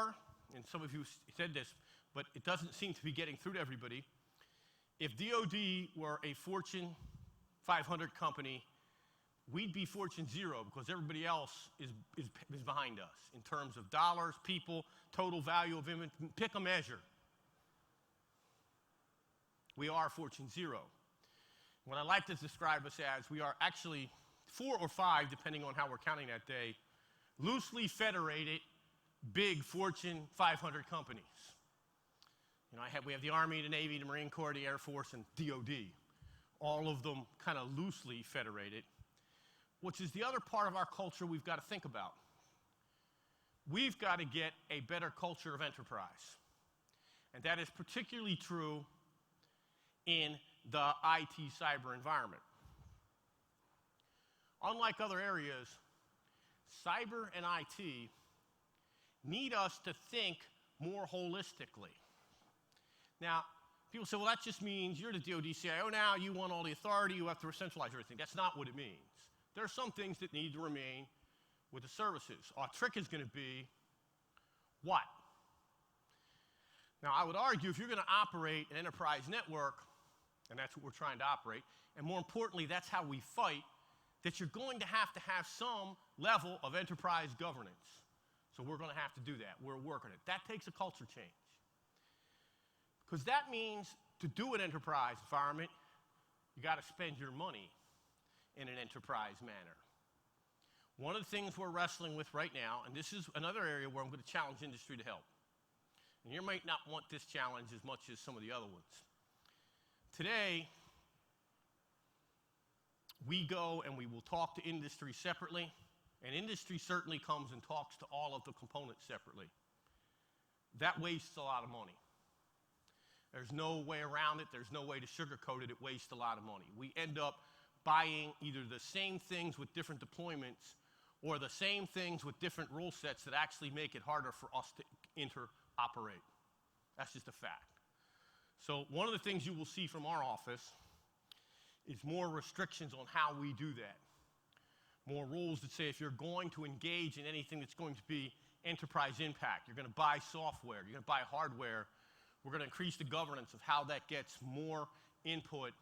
are, and some of you said this, but it doesn't seem to be getting through to everybody, if DoD were a Fortune 500 company, we'd be Fortune 0 because everybody else is behind us in terms of dollars, people, total value of inventory. Pick a measure. We are Fortune 0. What I like to describe us as, we are actually 4 or 5, depending on how we're counting that day, loosely federated, big Fortune 500 companies. You know, we have the Army, the Navy, the Marine Corps, the Air Force, and DoD. All of them kind of loosely federated, which is the other part of our culture we've got to think about. We've got to get a better culture of enterprise. And that is particularly true in the IT cyber environment. Unlike other areas, cyber and IT need us to think more holistically. Now, people say, well, that just means you're the DoD CIO now, you want all the authority, you have to centralize everything. That's not what it means. There are some things that need to remain with the services. Our trick is going to be what? Now, I would argue if you're going to operate an enterprise network, and that's what we're trying to operate, and more importantly, that's how we fight, that you're going to have some level of enterprise governance. So we're going to have to do that. We're working it. That takes a culture change. Because that means to do an enterprise environment, you got to spend your money in an enterprise manner. One of the things we're wrestling with right now, and this is another area where I'm going to challenge industry to help. And you might not want this challenge as much as some of the other ones. Today, we go and we will talk to industry separately, and industry certainly comes and talks to all of the components separately. That wastes a lot of money. There's no way around it. There's no way to sugarcoat it. It wastes a lot of money. We end up buying either the same things with different deployments or the same things with different rule sets that actually make it harder for us to interoperate. That's just a fact. So one of the things you will see from our office is more restrictions on how we do that. More rules that say if you're going to engage in anything that's going to be enterprise impact, you're going to buy software, you're going to buy hardware, we're going to increase the governance of how that gets more input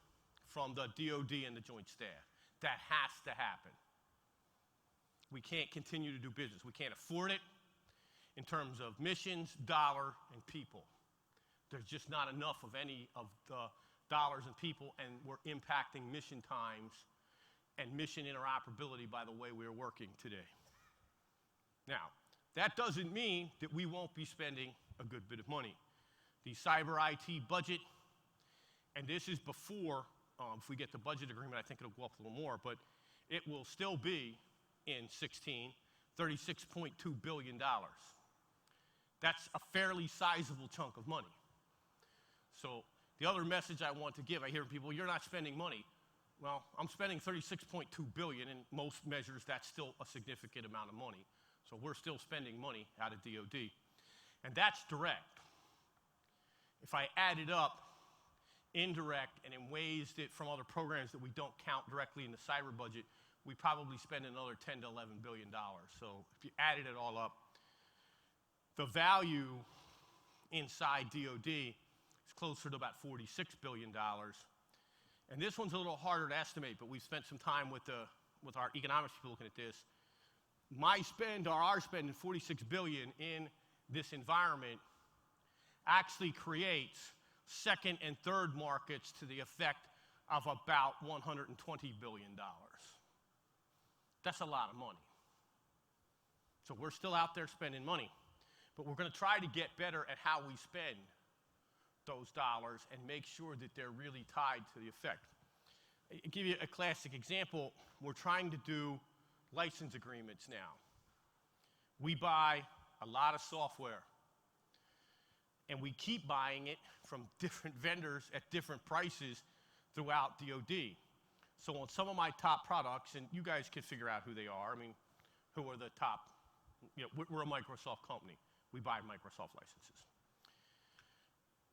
from the DoD and the Joint Staff. That has to happen. We can't continue to do business. We can't afford it in terms of missions, dollar, and people. There's just not enough of any of the dollars and people, and we're impacting mission times and mission interoperability by the way we're working today. Now, that doesn't mean that we won't be spending a good bit of money. The cyber IT budget, and this is before, if we get the budget agreement, I think it'll go up a little more, but it will still be in 16, $36.2 billion. That's a fairly sizable chunk of money. So the other message I want to give, I hear people, you're not spending money. Well, I'm spending $36.2 billion, and most measures that's still a significant amount of money. So we're still spending money out of DoD. And that's direct. If I add it up, indirect, and in ways that from other programs that we don't count directly in the cyber budget, we probably spend another $10 to $11 billion. So if you added it all up, the value inside DoD is closer to about $46 billion. And this one's a little harder to estimate, but we've spent some time with our economics people looking at this. My spend, or our spend, in $46 billion in this environment actually creates second and third markets to the effect of about $120 billion. That's a lot of money. So we're still out there spending money, but we're going to try to get better at how we spend those dollars and make sure that they're really tied to the effect. I'll give you a classic example. We're trying to do license agreements now. We buy a lot of software, and we keep buying it from different vendors at different prices throughout DoD. So on some of my top products, and you guys can figure out who they are, I mean, who are the top, you know, we're a Microsoft company. We buy Microsoft licenses.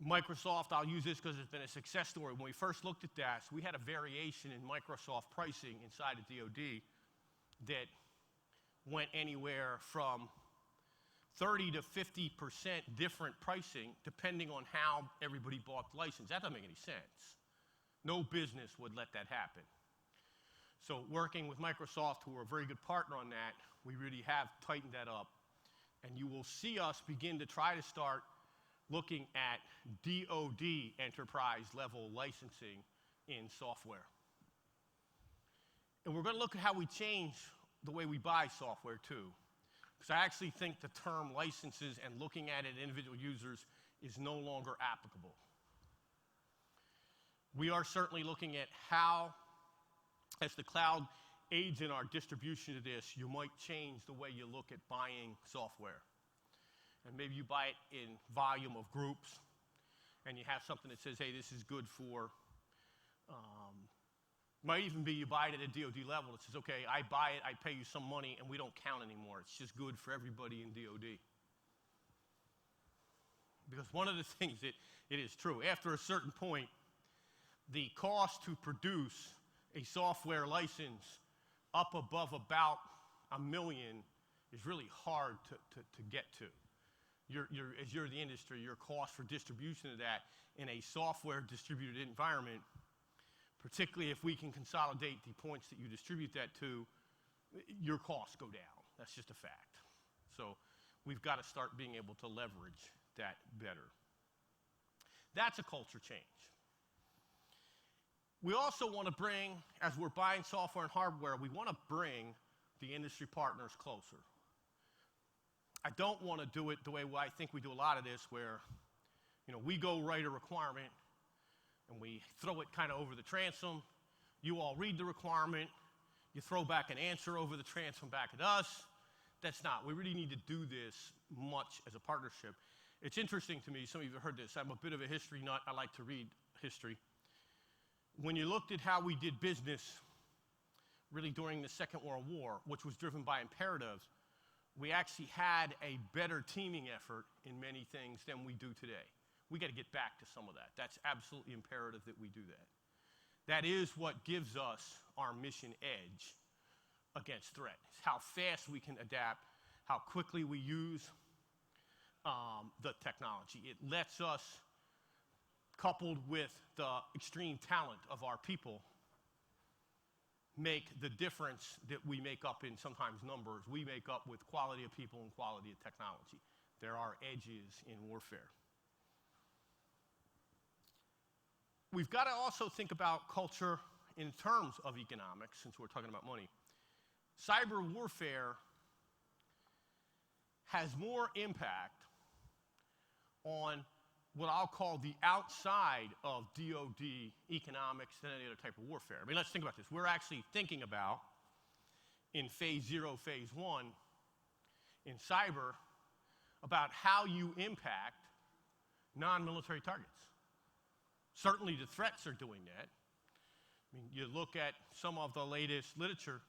Microsoft, I'll use this because it's been a success story. When we first looked at that, we had a variation in Microsoft pricing inside of DoD that went anywhere from 30 to 50% different pricing depending on how everybody bought the license. That doesn't make any sense. No business would let that happen. So working with Microsoft, who are a very good partner on that, we really have tightened that up. And you will see us begin to try to start looking at DoD enterprise level licensing in software. And we're going to look at how we change the way we buy software too. Because I actually think the term licenses and looking at it individual users is no longer applicable. We are certainly looking at how, as the cloud aids in our distribution of this, you might change the way you look at buying software. And maybe you buy it in volume of groups, and you have something that says, hey, this is good for, might even be you buy it at a DoD level. It says, okay, I buy it, I pay you some money, and we don't count anymore. It's just good for everybody in DoD. Because one of the things that it is true, after a certain point, the cost to produce a software license up above about $1 million is really hard to get to. As you're the industry, your cost for distribution of that in a software distributed environment, particularly if we can consolidate the points that you distribute that to, your costs go down. That's just a fact. So we've got to start being able to leverage that better. That's a culture change. We also want to bring, as we're buying software and hardware, we want to bring the industry partners closer. I don't want to do it the way I think we do a lot of this, where we go write a requirement and we throw it kind of over the transom. You all read the requirement. You throw back an answer over the transom back at us. That's not. We really need to do this much as a partnership. It's interesting to me. Some of you have heard this. I'm a bit of a history nut. I like to read history. When you looked at how we did business really during the Second World War, which was driven by imperatives, we actually had a better teaming effort in many things than we do today. We got to get back to some of that. That's absolutely imperative that we do that. That is what gives us our mission edge against threat. It's how fast we can adapt, how quickly we use the technology. It lets us, coupled with the extreme talent of our people, make the difference that we make up in sometimes numbers. We make up with quality of people and quality of technology. There are edges in warfare. We've got to also think about culture in terms of economics, since we're talking about money. Cyber warfare has more impact on what I'll call the outside of DoD economics than any other type of warfare. I mean, let's think about this. We're actually thinking about, in phase 0, phase 1, in cyber, about how you impact non-military targets. Certainly the threats are doing that. I mean, you look at some of the latest literature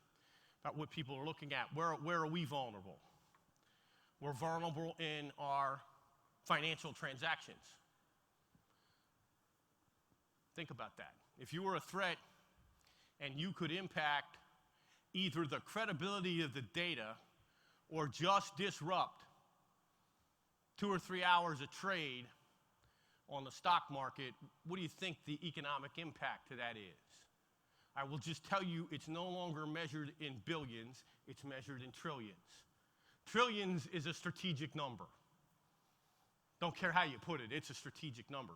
about what people are looking at. Where are we vulnerable? We're vulnerable in our financial transactions. Think about that. If you were a threat and you could impact either the credibility of the data or just disrupt 2 or 3 hours of trade on the stock market, what do you think the economic impact to that is? I will just tell you, it's no longer measured in billions, it's measured in trillions. Trillions is a strategic number. Don't care how you put it, it's a strategic number.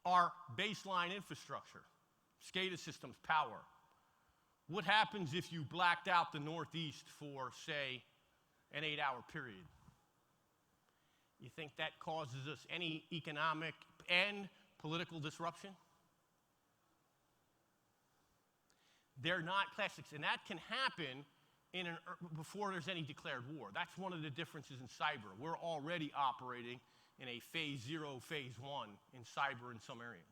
Our baseline infrastructure, SCADA systems, power. What happens if you blacked out the Northeast for, say, an 8-hour period? You think that causes us any economic and political disruption? They're not classics, and that can happen before there's any declared war. That's one of the differences in cyber. We're already operating in a phase 0, phase 1 in cyber in some areas.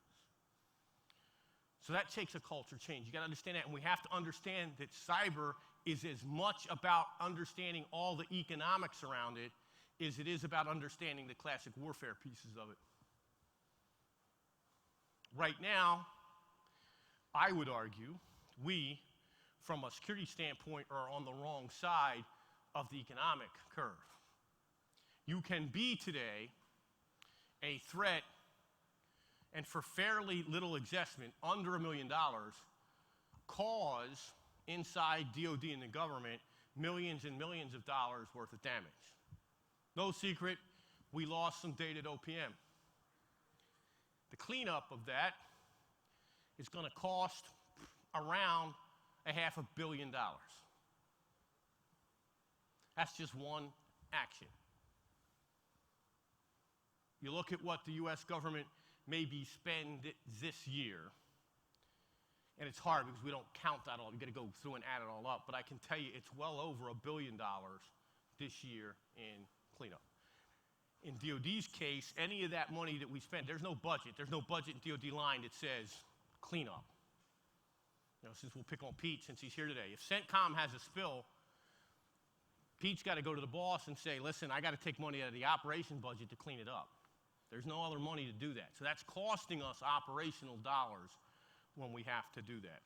So that takes a culture change. You got to understand that, and we have to understand that cyber is as much about understanding all the economics around it as it is about understanding the classic warfare pieces of it. Right now, I would argue, we, from a security standpoint, are on the wrong side of the economic curve. You can be today a threat, and for fairly little investment, under $1 million, cause inside DOD and the government millions and millions of dollars worth of damage. No secret, we lost some data at OPM. The cleanup of that is going to cost around $500 million. That's just one action. You look at what the U.S. government maybe spend this year, and it's hard because we don't count that all. You've got to go through and add it all up. But I can tell you it's well over $1 billion this year in cleanup. In DOD's case, any of that money that we spend, there's no budget. There's no budget in DOD line that says cleanup. You know, since we'll pick on Pete since he's here today. If CENTCOM has a spill, Pete's got to go to the boss and say, listen, I got to take money out of the operation budget to clean it up. There's no other money to do that. So that's costing us operational dollars when we have to do that.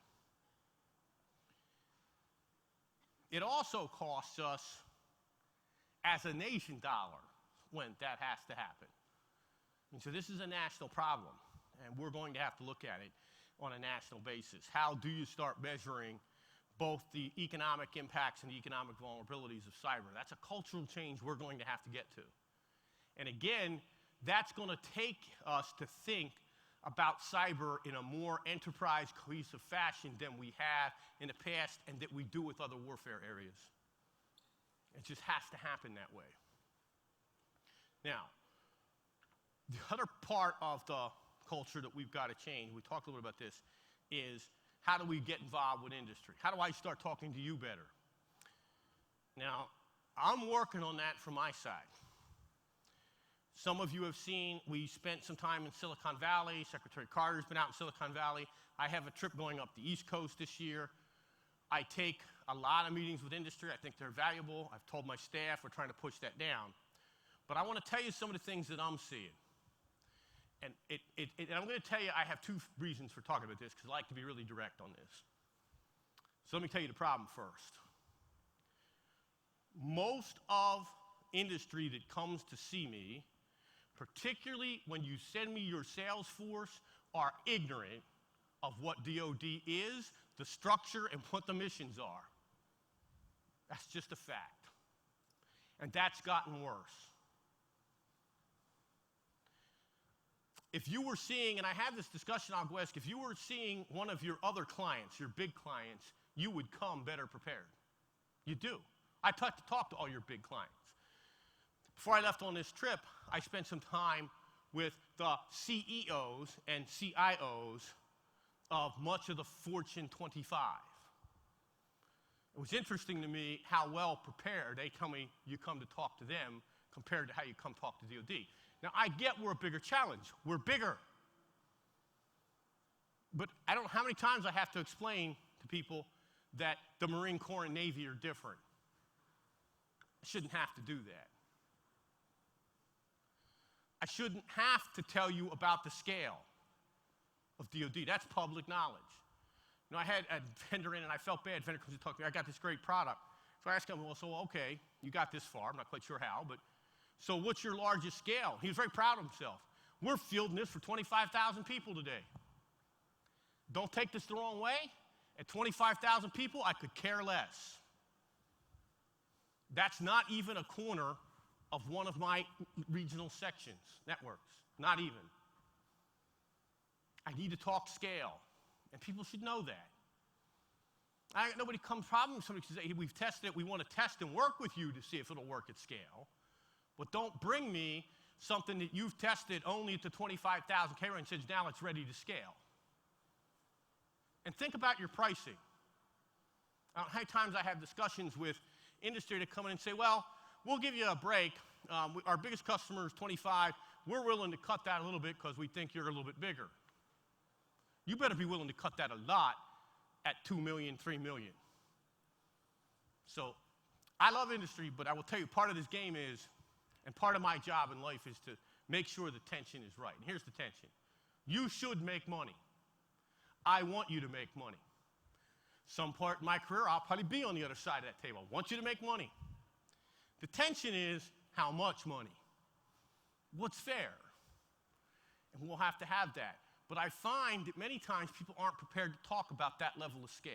It also costs us as a nation dollars when that has to happen. And so this is a national problem, and we're going to have to look at it on a national basis. How do you start measuring both the economic impacts and the economic vulnerabilities of cyber? That's a cultural change we're going to have to get to. And again, that's going to take us to think about cyber in a more enterprise, cohesive fashion than we have in the past and that we do with other warfare areas. It just has to happen that way. Now, the other part of the culture that we've got to change, we talked a little bit about this, is how do we get involved with industry? How do I start talking to you better? Now, I'm working on that from my side. Some of you have seen, we spent some time in Silicon Valley. Secretary Carter's been out in Silicon Valley. I have a trip going up the East Coast this year. I take a lot of meetings with industry. I think they're valuable. I've told my staff we're trying to push that down. But I want to tell you some of the things that I'm seeing. And I'm going to tell you, I have two reasons for talking about this because I like to be really direct on this. So let me tell you the problem first. Most of industry that comes to see me, particularly when you send me your sales force, are ignorant of what DOD is, the structure, and what the missions are. That's just a fact. And that's gotten worse. If you were seeing, and I had this discussion, I'll go ask, if you were seeing one of your other clients, your big clients, you would come better prepared. You do. I talk to all your big clients. Before I left on this trip, I spent some time with the CEOs and CIOs of much of the Fortune 25. It was interesting to me how well prepared you come to talk to them compared to how you come talk to DOD. Now, I get we're a bigger challenge. We're bigger. But I don't know how many times I have to explain to people that the Marine Corps and Navy are different. I shouldn't have to do that. I shouldn't have to tell you about the scale of DOD. That's public knowledge. You know, I had a vendor in, and I felt bad. Vendor comes to talk to me. I got this great product. So I asked him, well, so okay, you got this far. I'm not quite sure how, but so what's your largest scale? He was very proud of himself. We're fielding this for 25,000 people today. Don't take this the wrong way. At 25,000 people, I could care less. That's not even a corner of one of my regional sections, networks. Not even. I need to talk scale, and people should know that. Nobody comes problem. Somebody says, hey, we've tested it. We want to test and work with you to see if it'll work at scale. But don't bring me something that you've tested only at the 25,000 K range and says now it's ready to scale. And think about your pricing. How many times I have discussions with industry to come in and say, well, we'll give you a break. Our biggest customer is 25. We're willing to cut that a little bit because we think you're a little bit bigger. You better be willing to cut that a lot at 2 million, 3 million. So I love industry, but I will tell you part of this game is, and part of my job in life is to make sure the tension is right. And here's the tension. You should make money. I want you to make money. Some part in my career, I'll probably be on the other side of that table. I want you to make money. The tension is how much money? What's fair? And we'll have to have that. But I find that many times people aren't prepared to talk about that level of scale.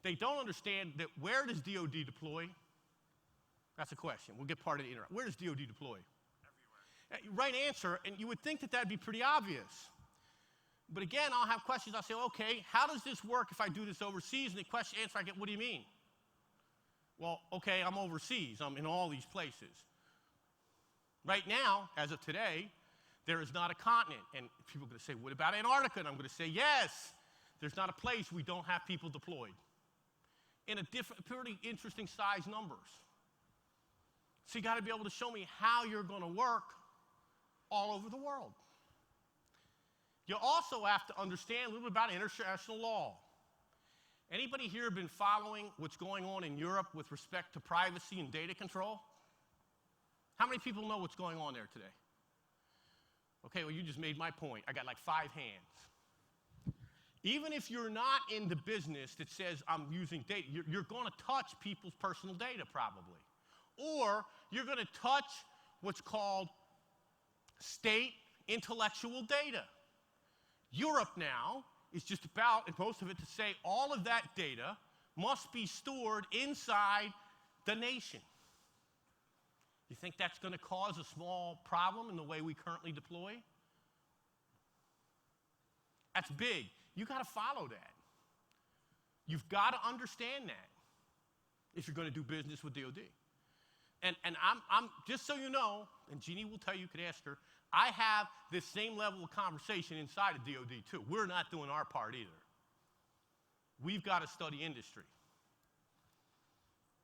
They don't understand that where does DoD deploy? That's a question. We'll get part of the interrupt. Where does DoD deploy? Everywhere. Right answer, and you would think that that'd be pretty obvious. But again, I'll have questions. I'll say, okay, how does this work if I do this overseas? And the answer I get, what do you mean? Well, okay, I'm overseas. I'm in all these places. Right now, as of today, there is not a continent. And people are going to say, what about Antarctica? And I'm going to say, yes, there's not a place we don't have people deployed in a pretty interesting size numbers. So you got to be able to show me how you're going to work all over the world. You also have to understand a little bit about international law. Anybody here been following what's going on in Europe with respect to privacy and data control? How many people know what's going on there today? Okay, well, you just made my point. I got like 5 hands. Even if you're not in the business that says I'm using data, you're going to touch people's personal data probably. Or you're going to touch what's called state intellectual data. Europe now is just about, and most of it, to say all of that data must be stored inside the nation. You think that's going to cause a small problem in the way we currently deploy? That's big. You got to follow that. You've got to understand that if you're going to do business with DoD. And I'm just so you know, and Jeannie will tell you, you could ask her, I have this same level of conversation inside of DoD too. We're not doing our part either. We've got to study industry.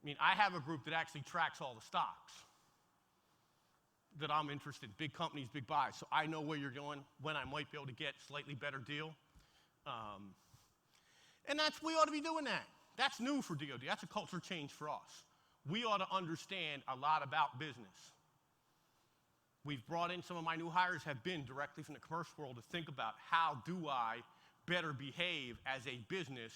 I mean, I have a group that actually tracks all the stocks that I'm interested in, big companies, big buys. So I know where you're going, when I might be able to get a slightly better deal. And we ought to be doing that. That's new for DoD. That's a culture change for us. We ought to understand a lot about business. We've brought in some of my new hires have been directly from the commercial world to think about how do I better behave as a business.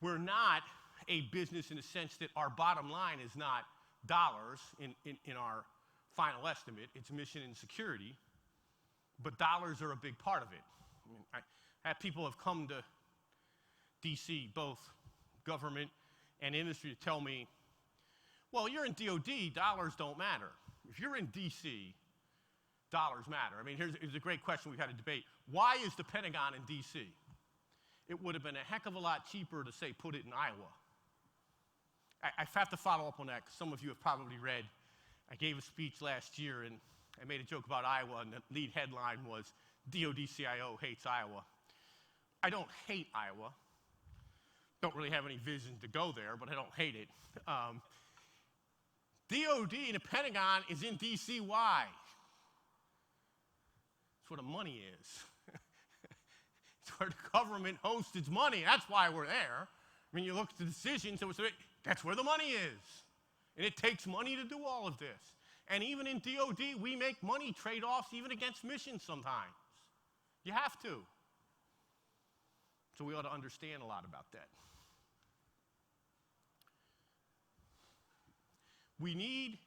We're not a business in the sense that our bottom line is not dollars in our final estimate. It's mission and security, but dollars are a big part of it. I mean, I have people have come to DC, both government and industry, to tell me, well, you're in DoD, dollars don't matter. If you're in DC, dollars matter. I mean, here's a great question we've had a debate. Why is the Pentagon in DC? It would have been a heck of a lot cheaper to, say, put it in Iowa. I have to follow up on that because some of you have probably read. I gave a speech last year, and I made a joke about Iowa, and the lead headline was, DoD CIO hates Iowa. I don't hate Iowa. Don't really have any vision to go there, but I don't hate it. DoD and the Pentagon is in DC. Why? It's where the money is. It's where the government hosts its money. That's why we're there. I mean, you look at the decisions, that's where the money is. And it takes money to do all of this. And even in DoD, we make money trade-offs even against missions sometimes. You have to. So we ought to understand a lot about that. We need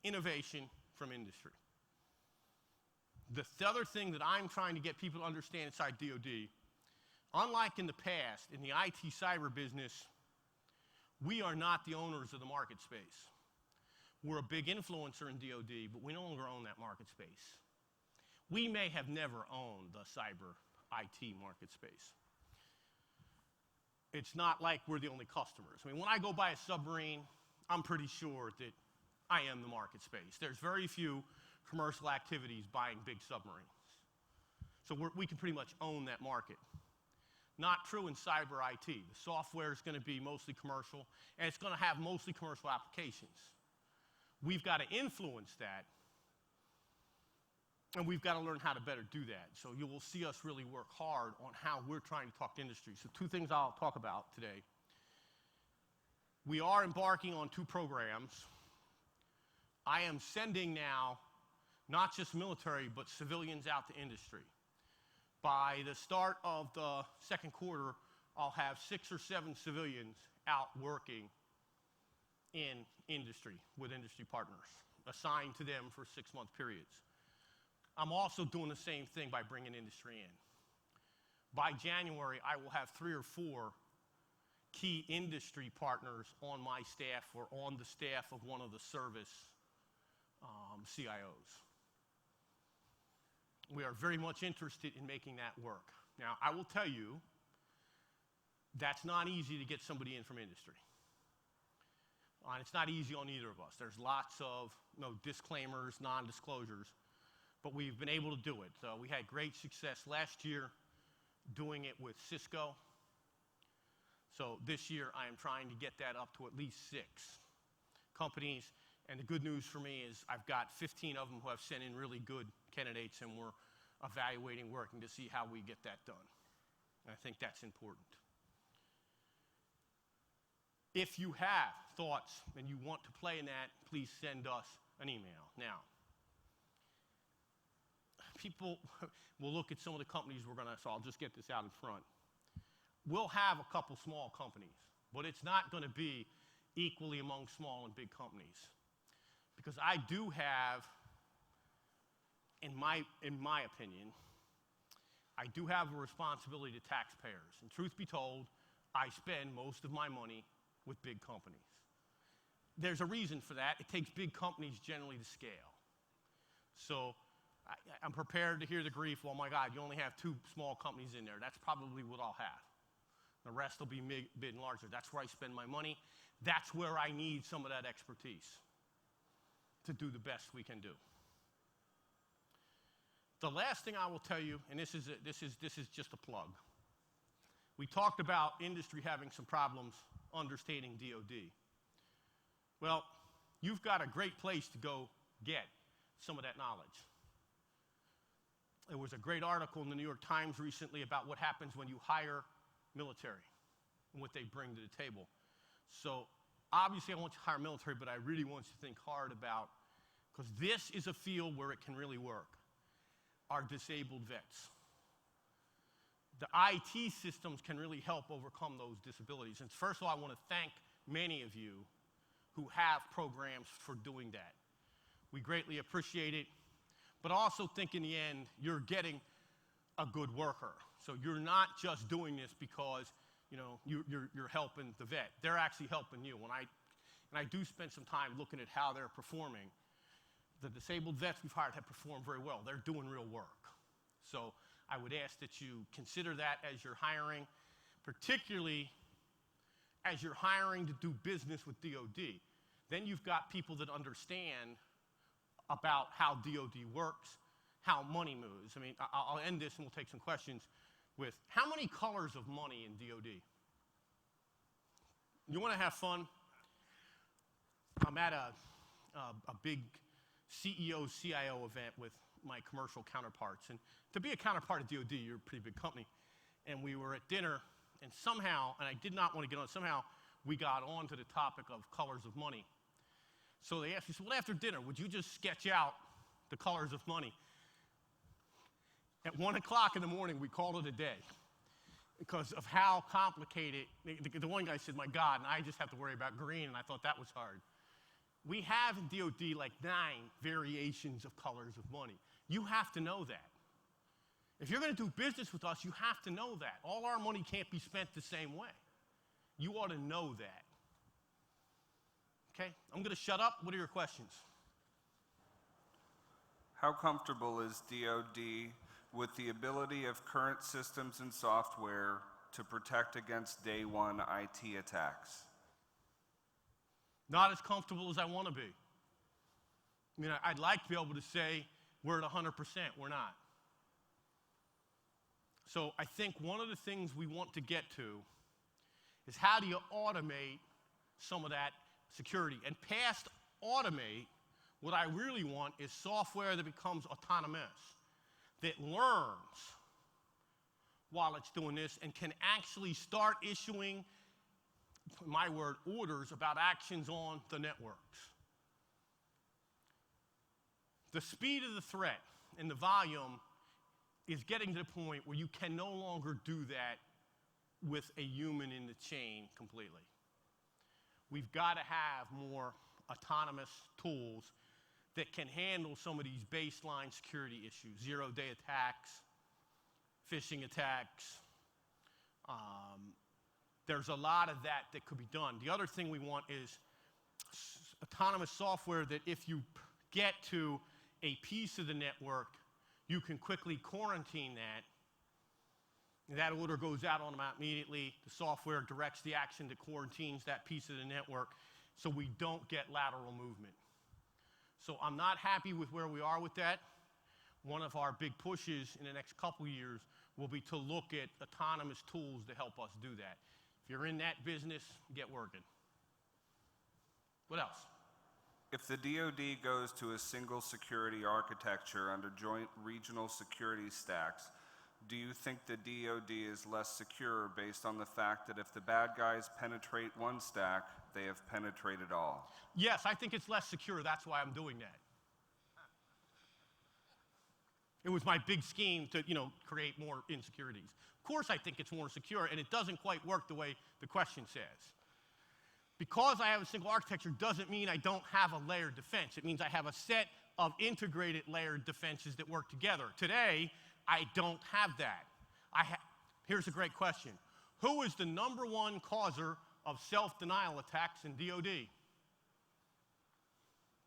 innovation from industry. The other thing that I'm trying to get people to understand inside DoD, unlike in the past, in the IT cyber business, we are not the owners of the market space. We're a big influencer in DoD, but we no longer own that market space. We may have never owned the cyber IT market space. It's not like we're the only customers. I mean, when I go buy a submarine, I'm pretty sure that I am the market space. There's very few commercial activities buying big submarines. So we can pretty much own that market. Not true in cyber IT. The software is going to be mostly commercial, and it's going to have mostly commercial applications. We've got to influence that, and we've got to learn how to better do that. So you will see us really work hard on how we're trying to talk to industry. So 2 things I'll talk about today. We are embarking on 2 programs. I am sending now not just military, but civilians out to industry. By the start of the second quarter, I'll have 6 or 7 civilians out working in industry with industry partners, assigned to them for 6-month periods. I'm also doing the same thing by bringing industry in. By January, I will have 3 or 4 key industry partners on my staff or on the staff of one of the service CIOs. We are very much interested in making that work. Now, I will tell you, that's not easy to get somebody in from industry. And it's not easy on either of us. There's lots of disclaimers, non-disclosures, but we've been able to do it. We had great success last year doing it with Cisco. So this year, I am trying to get that up to at least 6 companies. And the good news for me is I've got 15 of them who have sent in really good candidates, and we're evaluating, working to see how we get that done. And I think that's important. If you have thoughts and you want to play in that, please send us an email. Now, people will look at some of the companies so I'll just get this out in front. We'll have a couple small companies, but it's not going to be equally among small and big companies. Because I do have, in my opinion, I do have a responsibility to taxpayers. And truth be told, I spend most of my money with big companies. There's a reason for that. It takes big companies generally to scale. So I'm prepared to hear the grief, oh my God, you only have 2 small companies in there. That's probably what I'll have. The rest will be mid and larger. That's where I spend my money. That's where I need some of that expertise to do the best we can do. The last thing I will tell you, and this is just a plug. We talked about industry having some problems understanding DoD. Well, you've got a great place to go get some of that knowledge. There was a great article in the New York Times recently about what happens when you hire military and what they bring to the table. So obviously I want you to hire military, but I really want you to think hard about, because this is a field where it can really work, our disabled vets. The IT systems can really help overcome those disabilities. And first of all, I want to thank many of you who have programs for doing that. We greatly appreciate it, but also think in the end, you're getting a good worker. So you're not just doing this because you're helping the vet. They're actually helping you. And I do spend some time looking at how they're performing. The disabled vets we've hired have performed very well. They're doing real work. So I would ask that you consider that as you're hiring, particularly as you're hiring to do business with DoD. Then you've got people that understand about how DoD works, how money moves. I mean, I'll end this and we'll take some questions with how many colors of money in DoD? You want to have fun? I'm at a big CEO, CIO event with my commercial counterparts. And to be a counterpart of DoD, you're a pretty big company. And we were at dinner, and somehow, and I did not want to get on, somehow we got on to the topic of colors of money. So they asked me, so well, after dinner, would you just sketch out the colors of money? At 1 o'clock in the morning, we called it a day because of how complicated. The one guy said, my God, and I just have to worry about green, and I thought that was hard. We have in DoD like 9 variations of colors of money. You have to know that. If you're going to do business with us, you have to know that. All our money can't be spent the same way. You ought to know that. Okay, I'm going to shut up. What are your questions? How comfortable is DoD with the ability of current systems and software to protect against day one IT attacks? Not as comfortable as I want to be. I mean, I'd like to be able to say we're at 100%. We're not. So I think one of the things we want to get to is how do you automate some of that security? And past automate, what I really want is software that becomes autonomous, that learns while it's doing this and can actually start issuing, my word, orders about actions on the networks. The speed of the threat and the volume is getting to the point where you can no longer do that with a human in the chain completely. We've got to have more autonomous tools that can handle some of these baseline security issues, zero-day attacks, phishing attacks. There's a lot of that could be done. The other thing we want is autonomous software that if you get to a piece of the network, you can quickly quarantine that. That order goes out on them immediately. The software directs the action that quarantines that piece of the network so we don't get lateral movement. So I'm not happy with where we are with that. One of our big pushes in the next couple years will be to look at autonomous tools to help us do that. If you're in that business, get working. What else? If the DoD goes to a single security architecture under joint regional security stacks, do you think the DoD is less secure based on the fact that if the bad guys penetrate one stack, they have penetrated all? Yes, I think it's less secure. That's why I'm doing that. It was my big scheme to, create more insecurities. Of course I think it's more secure, and it doesn't quite work the way the question says. Because I have a single architecture doesn't mean I don't have a layered defense. It means I have a set of integrated layered defenses that work together. Today, I don't have that. Here's a great question. Who is the #1 causer of self-denial attacks in DoD?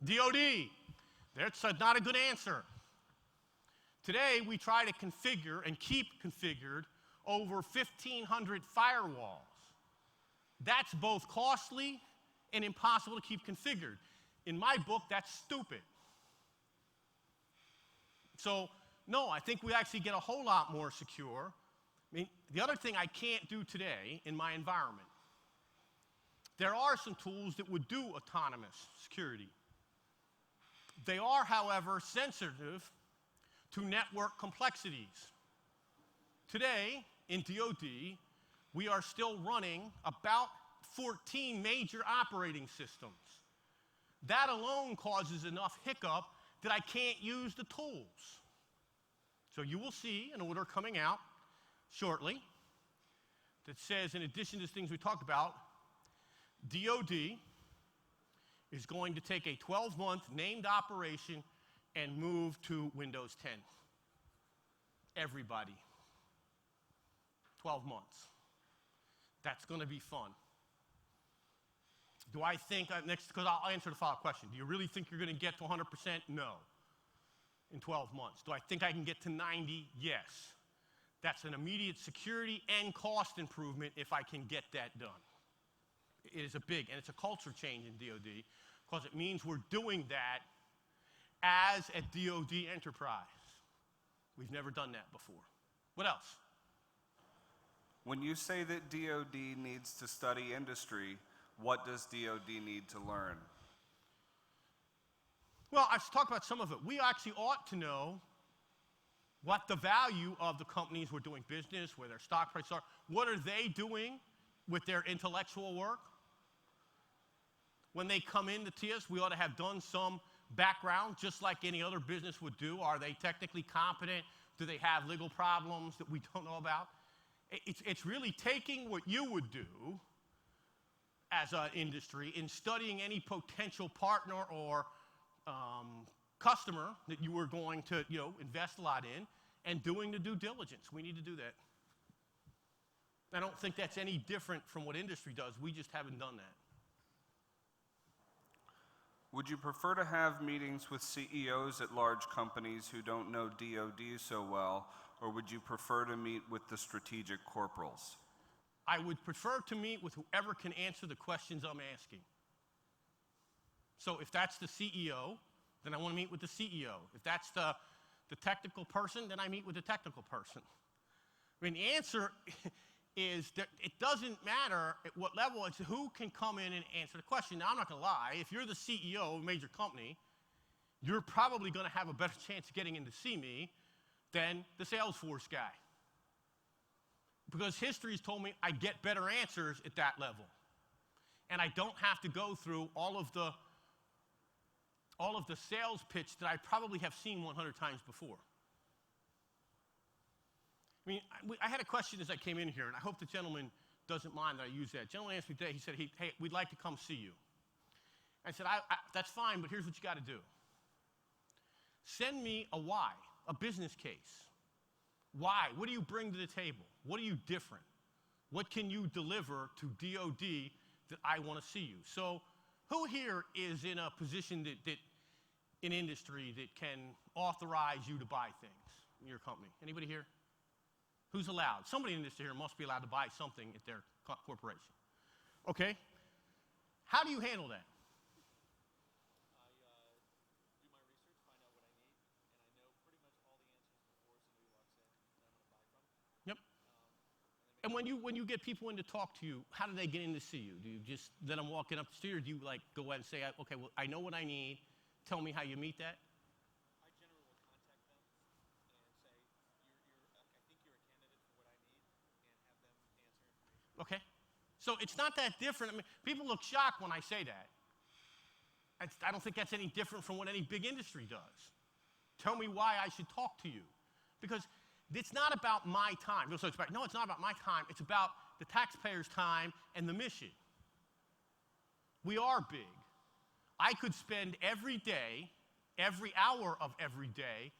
DoD. That's not a good answer. Today, we try to configure and keep configured over 1,500 firewalls. That's both costly and impossible to keep configured. In my book, that's stupid. So, no, I think we actually get a whole lot more secure. I mean, the other thing I can't do today in my environment, there are some tools that would do autonomous security. They are, however, sensitive to network complexities. Today, in DoD, we are still running about 14 major operating systems. That alone causes enough hiccup that I can't use the tools. So you will see an order coming out shortly that says, in addition to the things we talked about, DoD is going to take a 12-month named operation and move to Windows 10. Everybody. 12 months. That's going to be fun. Do I think, because I'll answer the follow-up question. Do you really think you're going to get to 100%? No. In 12 months. Do I think I can get to 90? Yes. That's an immediate security and cost improvement if I can get that done. It is and it's a culture change in DoD because it means we're doing that as a DoD enterprise. We've never done that before. What else? When you say that DoD needs to study industry, what does DoD need to learn? Well, I've talked about some of it. We actually ought to know what the value of the companies we're doing business, where their stock prices are. What are they doing with their intellectual work? When they come in to TS, we ought to have done some background, just like any other business would do. Are they technically competent? Do they have legal problems that we don't know about? It's really taking what you would do as an industry in studying any potential partner or customer that you were going to invest a lot in and doing the due diligence. We need to do that. I don't think that's any different from what industry does. We just haven't done that. Would you prefer to have meetings with CEOs at large companies who don't know DoD so well, or would you prefer to meet with the strategic corporals? I would prefer to meet with whoever can answer the questions I'm asking. So if that's the CEO, then I want to meet with the CEO. If that's the technical person, then I meet with the technical person. I mean, the answer is that it doesn't matter at what level, it's who can come in and answer the question. Now, I'm not going to lie. If you're the CEO of a major company, you're probably going to have a better chance of getting in to see me than the Salesforce guy. Because history has told me I get better answers at that level. And I don't have to go through all of the sales pitch that I probably have seen 100 times before. I mean, I had a question as I came in here, and I hope the gentleman doesn't mind that I use that. Gentleman asked me today, he said, hey, we'd like to come see you. I said, that's fine, but here's what you got to do. Send me a why, a business case. Why? What do you bring to the table? What are you different? What can you deliver to DOD that I want to see you? So who here is in a position that in industry that can authorize you to buy things in your company? Anybody here? Who's allowed? Somebody in industry here must be allowed to buy something at their corporation. Okay. How do you handle that? And when you get people in to talk to you, how do they get in to see you? Do you just let them walk in up the street, or do you like go ahead and say, okay, well, I know what I need. Tell me how you meet that? I generally will contact them and say, I think you're a candidate for what I need, and have them answer information. Okay. So it's not that different. I mean, people look shocked when I say that. I don't think that's any different from what any big industry does. Tell me why I should talk to you. Because it's not about my time. No, it's not about my time. It's about the taxpayer's time and the mission. We are big. I could spend every day, every hour of every day,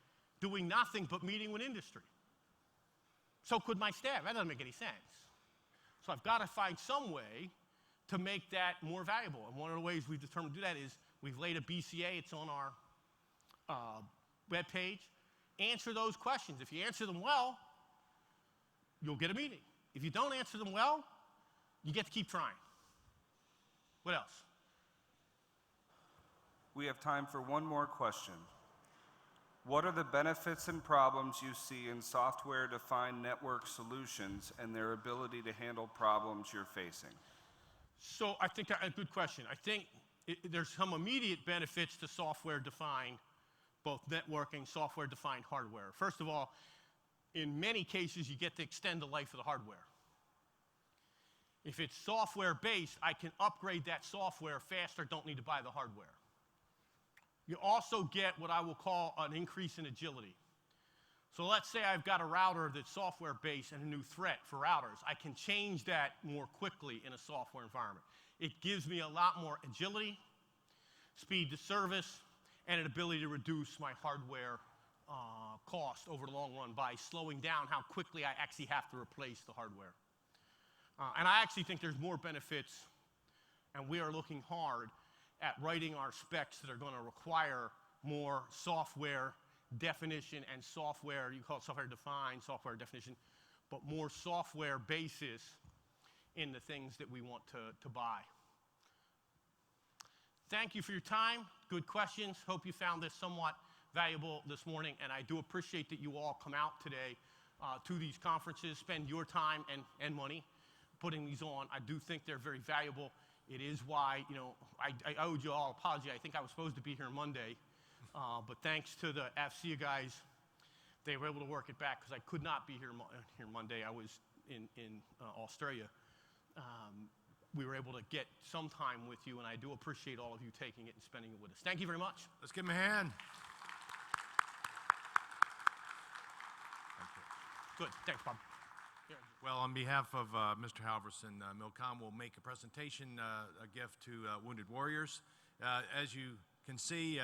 doing nothing but meeting with industry. So could my staff. That doesn't make any sense. So I've got to find some way to make that more valuable. And one of the ways we've determined to do that is we've laid a BCA. It's on our webpage. Answer those questions. If you answer them well, you'll get a meeting. If you don't answer them well, you get to keep trying. What else? We have time for one more question. What are the benefits and problems you see in software-defined network solutions and their ability to handle problems you're facing? So I think a good question. I think there's some immediate benefits to software-defined, both networking, software-defined hardware. First of all, in many cases, you get to extend the life of the hardware. If it's software-based, I can upgrade that software faster, don't need to buy the hardware. You also get what I will call an increase in agility. So let's say I've got a router that's software-based and a new threat for routers. I can change that more quickly in a software environment. It gives me a lot more agility, speed to service, and an ability to reduce my hardware cost over the long run by slowing down how quickly I actually have to replace the hardware. And I actually think there's more benefits, and we are looking hard at writing our specs that are going to require more software definition and software, you call it software-defined, software definition, but more software basis in the things that we want to buy. Thank you for your time. Good questions. Hope you found this somewhat valuable this morning, and I do appreciate that you all come out today to these conferences, spend your time and money putting these on. I do think they're very valuable. It is why, I owed you all an apology. I think I was supposed to be here Monday, but thanks to the AFCEA guys, they were able to work it back because I could not be here Monday. I was in Australia. We were able to get some time with you, and I do appreciate all of you taking it and spending it with us. Thank you very much. Let's give him a hand. Good. Thanks, Bob. Well, on behalf of Mr. Halvorsen, MILCOM will make a presentation, a gift to wounded warriors. As you can see,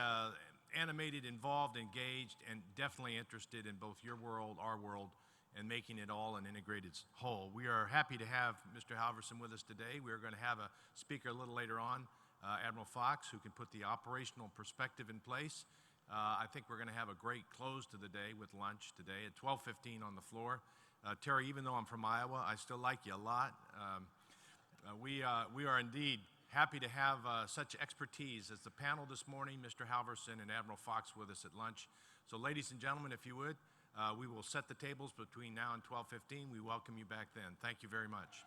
animated, involved, engaged, and definitely interested in both your world, our world, and making it all an integrated whole. We are happy to have Mr. Halvorsen with us today. We are going to have a speaker a little later on, Admiral Fox, who can put the operational perspective in place. I think we're going to have a great close to the day with lunch today at 12:15 on the floor. Terry, even though I'm from Iowa, I still like you a lot. We are indeed happy to have such expertise as the panel this morning, Mr. Halvorsen and Admiral Fox with us at lunch. So ladies and gentlemen, if you would, we will set the tables between now and 12:15. We welcome you back then. Thank you very much.